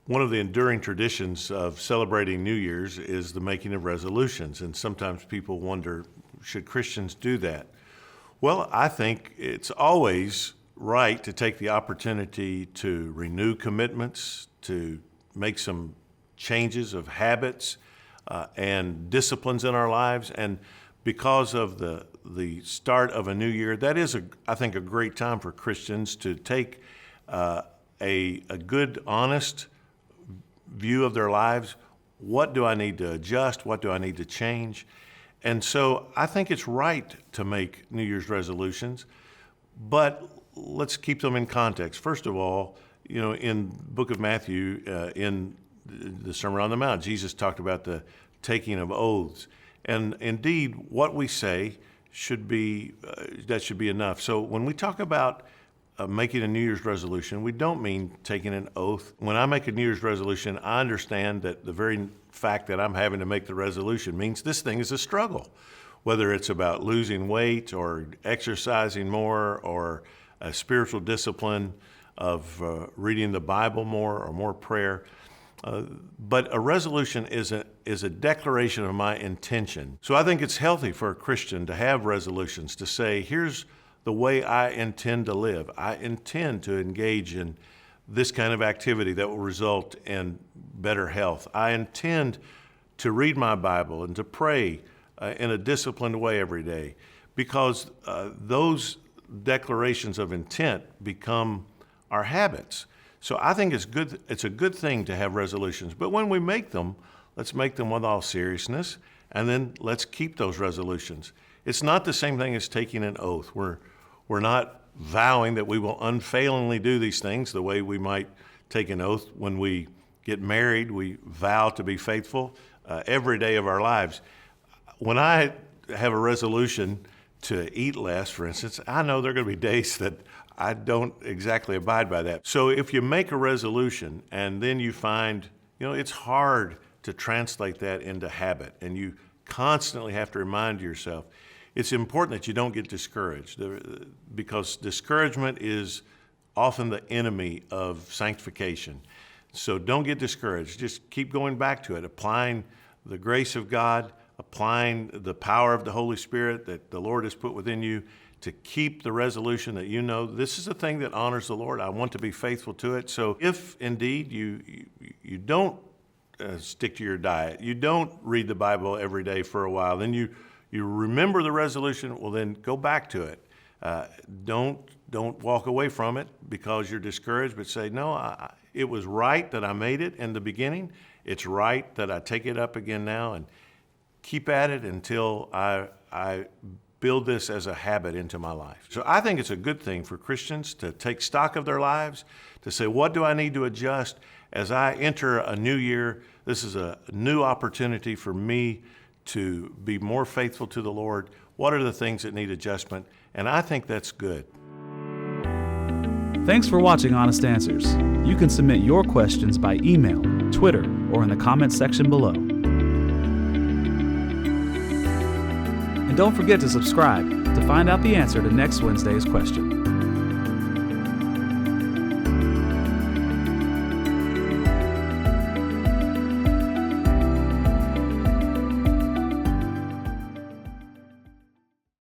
One of the enduring traditions of celebrating New Year's is the making of resolutions, and sometimes people wonder, should Christians do that? Well, I think it's always right to take the opportunity to renew commitments, to make some changes of habits and disciplines in our lives. And because of the start of a new year, that is, I think, a great time for Christians to take a good, honest view of their lives. What do I need to adjust? What do I need to change? And so I think it's right to make New Year's resolutions, but let's keep them in context. First of all, in the book of Matthew, in the Sermon on the Mount, Jesus talked about the taking of oaths. And indeed, what we say should be enough. So when we talk about making a New Year's resolution, we don't mean taking an oath. When I make a New Year's resolution, I understand that the very fact that I'm having to make the resolution means this thing is a struggle, whether it's about losing weight or exercising more or a spiritual discipline of reading the Bible more or more prayer. But a resolution is a declaration of my intention. So I think it's healthy for a Christian to have resolutions, to say, here's the way I intend to live. I intend to engage in this kind of activity that will result in better health. I intend to read my Bible and to pray in a disciplined way every day, because those declarations of intent become our habits. So I think it's a good thing to have resolutions. But when we make them, let's make them with all seriousness, and then let's keep those resolutions. It's not the same thing as taking an oath. We're not vowing that we will unfailingly do these things the way we might take an oath when we get married. We vow to be faithful every day of our lives. When I have a resolution to eat less, for instance, I know there are going to be days that I don't exactly abide by that. So if you make a resolution and then you find, it's hard to translate that into habit, and you constantly have to remind yourself, it's important that you don't get discouraged, because discouragement is often the enemy of sanctification. So don't get discouraged. Just keep going back to it, applying the grace of God, applying the power of the Holy Spirit that the Lord has put within you to keep the resolution that this is a thing that honors the Lord. I want to be faithful to it. So if indeed you don't stick to your diet, you don't read the Bible every day for a while, then you remember the resolution, well, then go back to it. Don't walk away from it because you're discouraged, but say, no, it was right that I made it in the beginning. It's right that I take it up again now, and keep at it until I build this as a habit into my life. So I think it's a good thing for Christians to take stock of their lives, to say, what do I need to adjust as I enter a new year? This is a new opportunity for me to be more faithful to the Lord. What are the things that need adjustment? And I think that's good. Thanks for watching Honest Answers. You can submit your questions by email, Twitter, or in the comments section below. And don't forget to subscribe to find out the answer to next Wednesday's question.